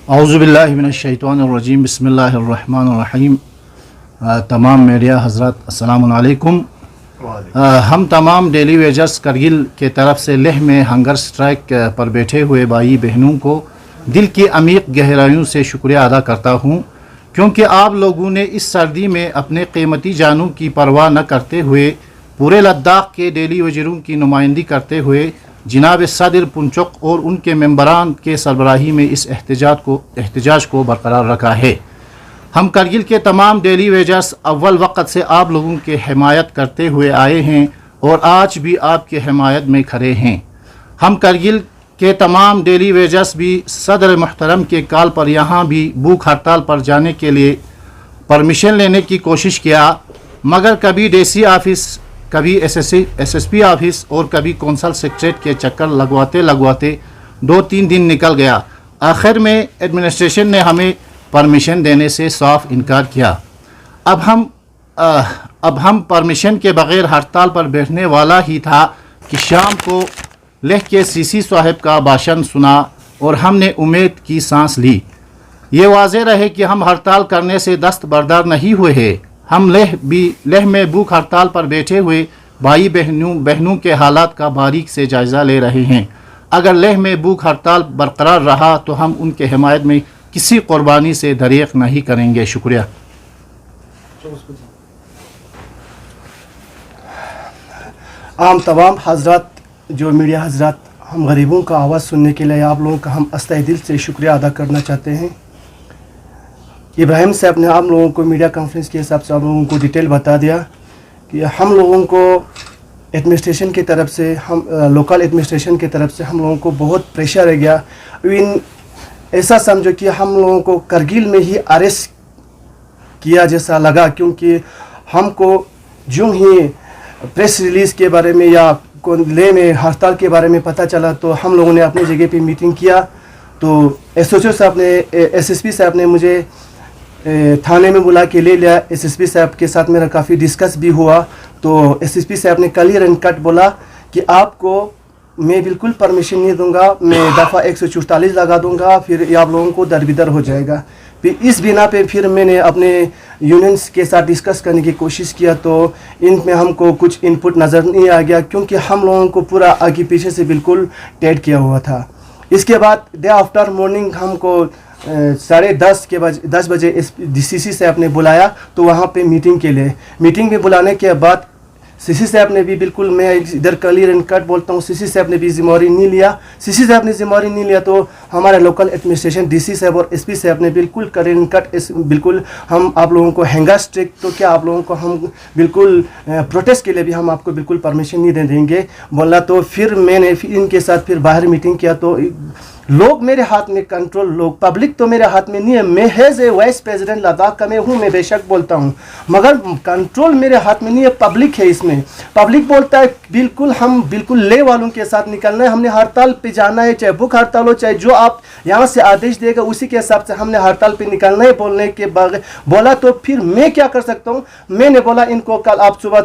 औज़ुबिल्लाहि मिनश्शैतानिर्रजीम बिस्मिल्लाहिर्रहमानिर्रहीम। तमाम मीडिया हज़रात अस्सलामु अलैकुम। हम तमाम डेली वेजर्स करगिल के तरफ से लेह में हंगर स्ट्राइक पर बैठे हुए भाई बहनों को दिल की अमीक गहराइयों से शुक्रिया अदा करता हूँ, क्योंकि आप लोगों ने इस सर्दी में अपने कीमती जानों की परवाह न करते हुए पूरे लद्दाख के डेली वेजरों की नुमाइंदगी करते हुए जनाब सदर पुंचक और उनके मेंबरान के सरबराही में इस एहतजाज को बरकरार रखा है। हम करगिल के तमाम डेली वेजर्स अव्वल वक़्त से आप लोगों की हिमायत करते हुए आए हैं और आज भी आपकी हिमायत में खड़े हैं। हम करगिल के तमाम डेली वेजर्स भी सदर मुहतरम के कॉल पर यहाँ भी भूख हड़ताल पर जाने के लिए परमिशन लेने की कोशिश किया, मगर कभी डीसी ऑफिस, कभी एसएसपी ऑफिस और कभी कौंसल सेक्रेटरीट के चक्कर लगवाते 2-3 दिन निकल गया। आखिर में एडमिनिस्ट्रेशन ने हमें परमिशन देने से साफ इनकार किया। अब हम परमिशन के बग़ैर हड़ताल पर बैठने वाला ही था कि शाम को लेह के सीसी साहब का भाषण सुना और हमने उम्मीद की सांस ली। ये वाज़ेह रहे कि हम हड़ताल करने से दस्तबरदार नहीं हुए हैं। हम लेह में भूख हड़ताल पर बैठे हुए भाई बहनों के हालात का बारीक से जायज़ा ले रहे हैं। अगर लेह में भूख हड़ताल बरकरार रहा तो हम उनके हिमायत में किसी कुर्बानी से दरिक नहीं करेंगे। शुक्रिया। आम तमाम हजरात, जो मीडिया हजरात, हम गरीबों का आवाज़ सुनने के लिए आप लोगों का हम अस्ताए दिल से शुक्रिया अदा करना चाहते हैं। इब्राहिम साहब ने आप लोगों को मीडिया कॉन्फ्रेंस के हिसाब से आप लोगों को डिटेल बता दिया कि हम लोगों को एडमिनिस्ट्रेशन की तरफ से, हम लोकल एडमिनिस्ट्रेशन की तरफ से हम लोगों को बहुत प्रेशर रह गया। इन ऐसा समझो कि हम लोगों को करगिल में ही अरेस्ट किया जैसा लगा, क्योंकि हमको जो ही प्रेस रिलीज़ के बारे में या लेह में हड़ताल के बारे में पता चला तो हम लोगों ने अपनी जगह पे मीटिंग किया। तो एसओचओ साहब ने, एसएसपी साहब ने मुझे थाने में बुला के ले लिया। एसएसपी साहब के साथ मेरा काफ़ी डिस्कस भी हुआ। तो एसएसपी साहब ने क्लियर एंड कट बोला कि आपको मैं बिल्कुल परमिशन नहीं दूंगा, मैं दफ़ा 144 लगा दूंगा, फिर आप लोगों को दरबिदर हो जाएगा। फिर इस बिना पे फिर मैंने अपने यूनियंस के साथ डिस्कस करने की कोशिश किया तो इनमें हमको कुछ इनपुट नज़र नहीं आ गया, क्योंकि हम लोगों को पूरा आगे पीछे से बिल्कुल टेड किया हुआ था। इसके बाद डे आफ्टर मॉर्निंग हमको 10:30 बजे सीसी साहब ने बुलाया, तो वहाँ पे मीटिंग के लिए, मीटिंग में बुलाने के बाद सीसी साहब ने भी बिल्कुल, मैं इधर क्लियर एंड कट बोलता हूँ, सीसी साहब ने भी जिम्मेवारी नहीं लिया। सीसी साहब ने जिम्मेवारी नहीं लिया तो हमारा लोकल एडमिनिस्ट्रेशन डीसी साहब और एसपी साहब ने बिल्कुल क्लियर एंड कट बिल्कुल हम आप लोगों को हैंगर स्ट्रिक, तो क्या आप लोगों को हम बिल्कुल प्रोटेस्ट के लिए भी हम आपको बिल्कुल परमिशन नहीं दे देंगे बोला। तो फिर मैंने इनके साथ फिर बाहर मीटिंग किया। तो लोग मेरे हाथ में कंट्रोल, लोग पब्लिक तो मेरे हाथ में नहीं है। मैं has a vice president Ladakh का मैं हूँ, मैं बेशक बोलता हूँ, मगर कंट्रोल मेरे हाथ में नहीं है, पब्लिक है इसमें। पब्लिक बोलता है बिल्कुल हम बिल्कुल ले वालों के साथ निकलना है, हमने हड़ताल पे जाना है, चाहे भूख हड़ताल हो, चाहे जो आप यहाँ से आदेश देगा उसी के हिसाब से हमने हड़ताल पे निकलना है। बोलने के बाद बोला तो फिर मैं क्या कर सकता हूँ। मैंने बोला इनको कल आप सुबह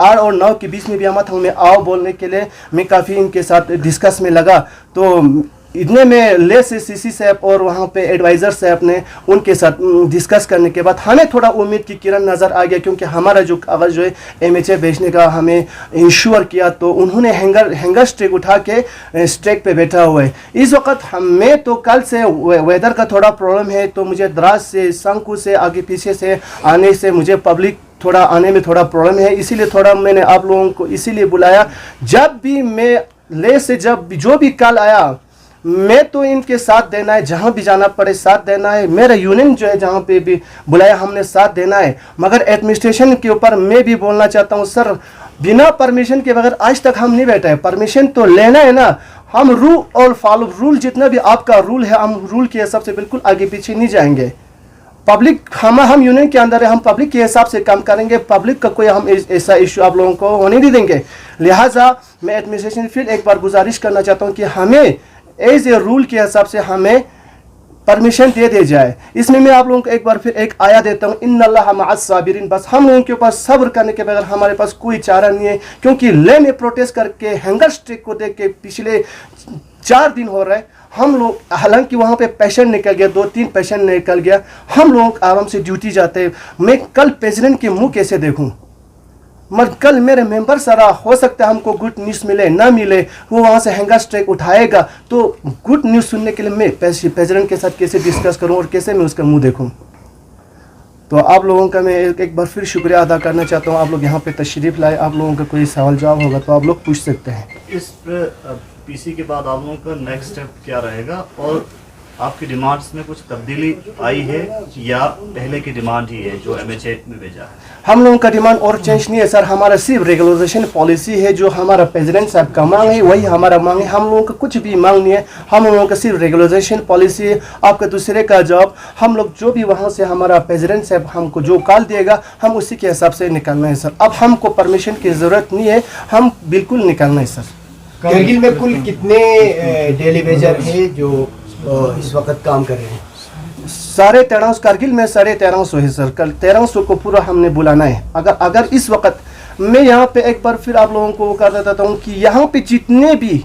8 और 9 के बीच में भी आमत हूँ मैं आओ बोलने के लिए। मैं काफ़ी इनके साथ डिस्कस में लगा। तो इतने में ले से सीसी साहब और वहाँ पे एडवाइज़र साहब ने उनके साथ डिस्कस करने के बाद हमें थोड़ा उम्मीद की किरण नज़र आ गया, क्योंकि हमारा जो कागज़ जो है एमएचए भेजने का हमें इंश्योर किया। तो उन्होंने हैंगर स्ट्रिक उठा के स्ट्राइक पे बैठा हुआ है। इस वक्त मैं तो कल से वेदर का थोड़ा प्रॉब्लम है, तो मुझे द्रास से, शंकु से, आगे पीछे से आने से मुझे पब्लिक थोड़ा आने में थोड़ा प्रॉब्लम है, इसीलिए थोड़ा मैंने आप लोगों को इसीलिए बुलाया। जब भी मैं ले से जब जो भी कल आया, मैं तो इनके साथ देना है, जहां भी जाना पड़े साथ देना है। मेरा यूनियन जो है जहां पे भी बुलाया हमने साथ देना है। मगर एडमिनिस्ट्रेशन के ऊपर मैं भी बोलना चाहता हूं सर, बिना परमिशन के बगैर आज तक हम नहीं बैठे हैं। परमिशन तो लेना है ना, हम रूल और फॉलो, रूल जितना भी आपका रूल है हम रूल के हिसाब से बिल्कुल आगे पीछे नहीं जाएंगे। पब्लिक हम यूनियन के अंदर है, हम पब्लिक के हिसाब से काम करेंगे। पब्लिक का कोई हम ऐसा इशू आप लोगों को होने नहीं देंगे। लिहाजा मैं एडमिनिस्ट्रेशन फिर एक बार गुजारिश करना चाहता हूँ कि हमें एज ए रूल के हिसाब से हमें परमिशन दे जाए। इसमें मैं आप लोगों को एक बार फिर एक आया देता हूँ, इन्नल्लाह मअस साबिरीन। बस हम लोगों के ऊपर सब्र करने के बगैर हमारे पास कोई चारा नहीं है, क्योंकि ले में प्रोटेस्ट करके हैंगर स्ट्रिक को देख के पिछले 4 दिन हो रहे हैं हम लोग, हालांकि वहाँ पे पेशेंट निकल गया, 2-3 पेशेंट निकल गया, हम लोग आराम से ड्यूटी जाते हैं। मैं कल प्रेसिडेंट के मुंह कैसे देखूं? मगर कल मेरे मेंबर सारा हो सकता है हमको गुड न्यूज़ मिले ना मिले, वो वहाँ से हैंगर स्ट्राइक उठाएगा, तो गुड न्यूज़ सुनने के लिए मैं प्रेसिडेंट के साथ कैसे डिस्कस करूँ और कैसे मैं उसका मुंह देखूँ? तो आप लोगों का मैं एक बार फिर शुक्रिया अदा करना चाहता हूँ। आप लोग यहाँ पे तशरीफ़ लाए। आप लोगों का कोई सवाल जवाब होगा तो आप लोग पूछ सकते हैं। इस पीसी के बाद आप लोगों का नेक्स्ट स्टेप क्या रहेगा और आपकी डिमांड्स में कुछ तब्दीली आई है या पहले की डिमांड ही है जो MHA में भेजा है? हम लोगों का डिमांड और चेंज नहीं है सर, हमारा सिर्फ रेगुलराइजेशन पॉलिसी है। जो हमारा प्रेसिडेंट साहब का मांग है वही हमारा मांग है। हम लोगों का कुछ भी मांग नहीं है, हम लोगों का सिर्फ रेगुलराइजेशन पॉलिसी है। आपका दूसरे का जॉब, हम लोग जो भी वहाँ से हमारा प्रेसिडेंट साहब हमको जो कॉल देगा हम उसी के हिसाब से निकलना है सर। अब हमको परमिशन की ज़रूरत नहीं है, हम बिल्कुल निकलना है सर। करगिल में कुल कितने डेली वेजर है जो इस वक्त काम कर रहे हैं? 1350 कारगिल में 1350 है सर। कल 1300 को पूरा हमने बुलाना है। अगर इस वक्त मैं यहाँ पे एक बार फिर आप लोगों को कर देता हूँ कि यहाँ पे जितने भी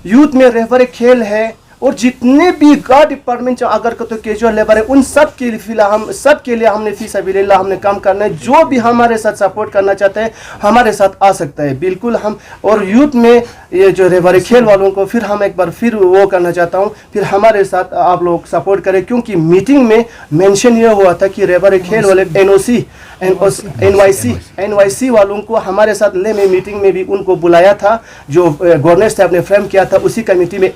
यूथ में रेफर खेल है और जितने भी गार्ड डिपार्टमेंट अगर तो कैजुअल लेबर है, उन सब के लिए फिलहाल हम सब के लिए हमने फी सबिलिल्लाह हमने काम करना है। जो भी हमारे साथ सपोर्ट करना चाहते हैं हमारे साथ आ सकता है बिल्कुल हम। और यूथ में ये जो रेफर खेल वालों को फिर हम एक बार फिर वो करना चाहता हूँ, फिर हमारे साथ आप लोग सपोर्ट करें, क्योंकि मीटिंग में मेंशन ये हुआ था कि रेफर खेल वाले NYC वालों को हमारे साथ ले में मीटिंग में भी उनको बुलाया था। जो गवर्नर साहब ने फ्रेम किया था उसी कमेटी में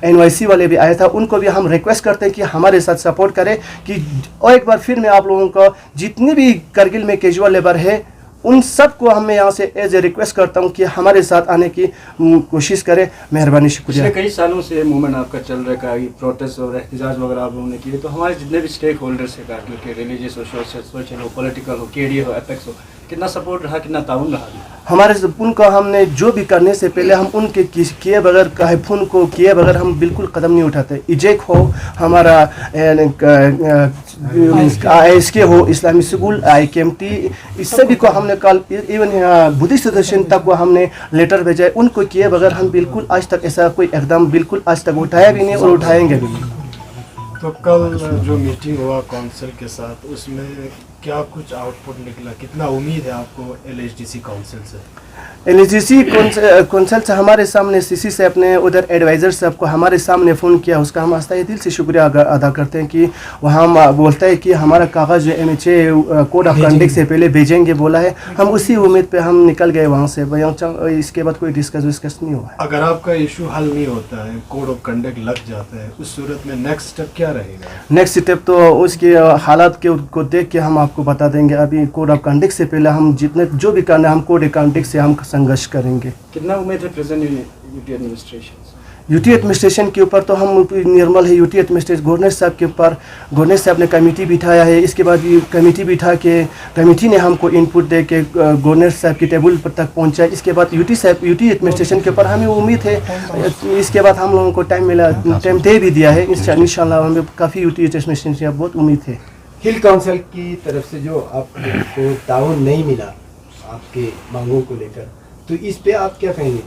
NYC वाले भी आया था। उनको भी हम रिक्वेस्ट करते हैं कि हमारे साथ सपोर्ट करें कि और एक बार फिर मैं आप लोगों को जितने भी करगिल में कैजुअल लेबर है उन सब को हम यहाँ से एज ए रिक्वेस्ट करता हूँ कि हमारे साथ आने की कोशिश करें। मेहरबानी, शुक्रिया। पिछले कई सालों से मूवमेंट आपका चल रहा है, प्रोटेस्ट और एहतजाज वगैरह आप लोगों ने किए, तो हमारे जितने भी स्टेक होल्डर्स है कारगिल के, रिलीजियस हो, सोशल हो, पॉलिटिकल हो, KDA हो, एपेक्स हो, कितना सपोर्ट रहा, कितना ताउन रहा? हमारे उनको हमने जो भी करने से पहले हम उनके किए बगैर काहिफुन को किए बगैर हम बिल्कुल कदम नहीं उठाते। इजेक हो, हमारा ISK हो, इस्लामिक स्कूल, IKMT, इस सभी को हमने कल इवन बुद्धिस्ट सदस्य तक को हमने लेटर भेजा है। उनको किए बगैर हम बिल्कुल आज तक ऐसा कोई एकदम बिल्कुल आज तक उठाया भी नहीं और उठाएंगे भी नहीं। तो कल जो मीटिंग हुआ काउंसिल के साथ उसमें क्या कुछ आउटपुट निकला? कितना उम्मीद है आपको LHDC काउंसिल से? LHDC काउंसिल से हमारे सामने CC साहब ने उधर एडवाइज़र साहब को हमारे सामने फ़ोन किया, उसका हम आस्था दिल से शुक्रिया अदा करते हैं कि वहाँ बोलता है कि हमारा कागज़ जो MHA कोड ऑफ कंडक्ट से पहले भेजेंगे बोला है। हम उसी उम्मीद पे हम निकल गए वहाँ से। इसके बाद कोई डिस्कस नहीं हुआ। अगर आपका इशू हल नहीं होता है, कोड ऑफ कंडक्ट लग जाता है, उस सूरत में नेक्स्ट स्टेप क्या रहेगा? नेक्स्ट स्टेप तो उसके हालात को देख के हम आपको बता देंगे। अभी कोड ऑफ कंडक्ट से पहले हम जितने जो भी करना है हम कोड ऑफ कंडक्ट से हम संघर्ष करेंगे। कितना उम्मीद है present UT administration? UT administration के ऊपर तो हम निर्मल है। यूटी एडमिनिस्ट्रेशन गवर्नर साहब के ऊपर गवर्नर साहब ने कमेटी बिठाया है। इसके बाद ये कमेटी बिठा के कमेटी ने हमको इनपुट दे के गवर्नर साहब की टेबल पर तक पहुंचा। इसके बाद यूटी एडमिनिस्ट्रेशन के ऊपर हमें उम्मीद है। इसके बाद हम लोगों को टाइम मिला, टाइम दे भी दिया है। इंशाल्लाह हमें काफ़ी यूटी एडमिनिस्ट्रेशन से बहुत उम्मीद है। हिल काउंसिल की तरफ से जो आपको ताउन नहीं मिला आपके मांगों को लेकर, तो इस पे आप क्या कहेंगे?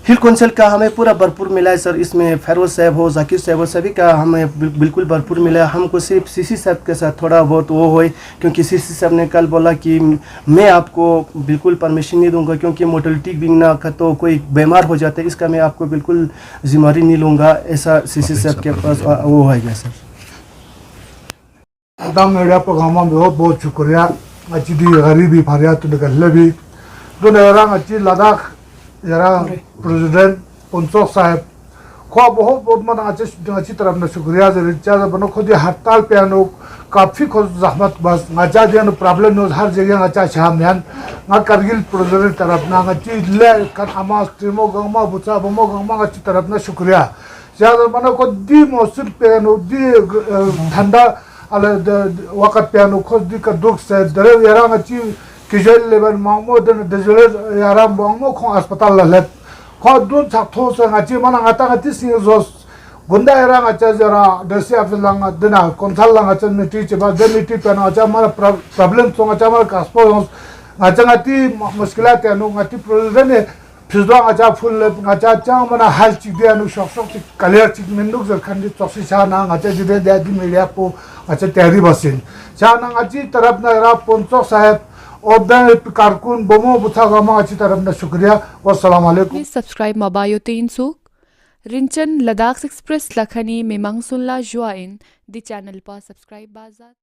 हिल काउंसिल का हमें पूरा भरपूर मिला है सर। इसमें फैरोज साहब हो, जाकिर साहब हो, सभी का हमें बिल्कुल भरपूर मिला है। हमको सिर्फ CC साहब के साथ थोड़ा बहुत वो हो, क्योंकि CC साहब ने कल बोला कि मैं आपको बिल्कुल परमिशन नहीं दूंगा, क्योंकि मोर्टलिटी बिना का तो कोई बीमार हो जाता है, इसका मैं आपको बिल्कुल जिम्मेदारी नहीं लूँगा। ऐसा CC साहब के पास वो है गया सर। तमाम मीडिया प्रोग्राम में बहुत बहुत शुक्रिया। अच्छी दी गरीबी फरियाद तो निकल भी तो नरंग अच्छी लद्दाख जरा प्रेसिडेंट पुंसोक साहब को बहुत बहुत मन अच्छी तरफ में शुक्रिया रिचा बनो खुद हड़ताल पे अनु काफ़ी खुद जहमत बस अच्छा दिया प्रॉब्लम नो हर जगह अच्छा शामियान करगिल प्रेसिडेंट तरफ ना अच्छी ले कर अमा स्ट्रीमो गंगमा बुचा बमो गंगमा अच्छी तरफ में शुक्रिया ज़्यादा बनो को दी मौसम पे अनु दी ठंडा अल वक़्त पे अनु खुद दी का दुख से दरे यारा अच्छी किजल लेवल मांगो दन दजले यारा मांगो खो अस्पताल लहत खो दून छाथो से अच्छी मना आता अच्छी सिंह जोस गुंडा यारा अच्छा जरा दर्शी अफसर लंग दिना कंसल लंग अच्छा मिट्टी चबा दे मिट्टी पे ना अच्छा हमारा प्रॉब्लम तो अच्छा हमारा कास्पो अच्छा अच्छी मुश्किलात है नो अच्छी प्रेसिडेंट फिजवा आचा फुल आचा चांग मना हाल चिक दे अनु शॉक शॉक चिक कलियर चिक मिंदुक जरखंडी चौसी छा ना आचा जिदे दादी मीडिया को आचा तैयारी बसिन छा ना आची तरफ ना रा पोंचो साहब और कारकुन बोमो बुथा गामा अच्छी तरफ ना शुक्रिया और सलाम अलैकुम। Please subscribe Mabayo Teen Suk. Rinchen Ladakh Express Lakhani Memang Sunla Join the channel pa subscribe bazat.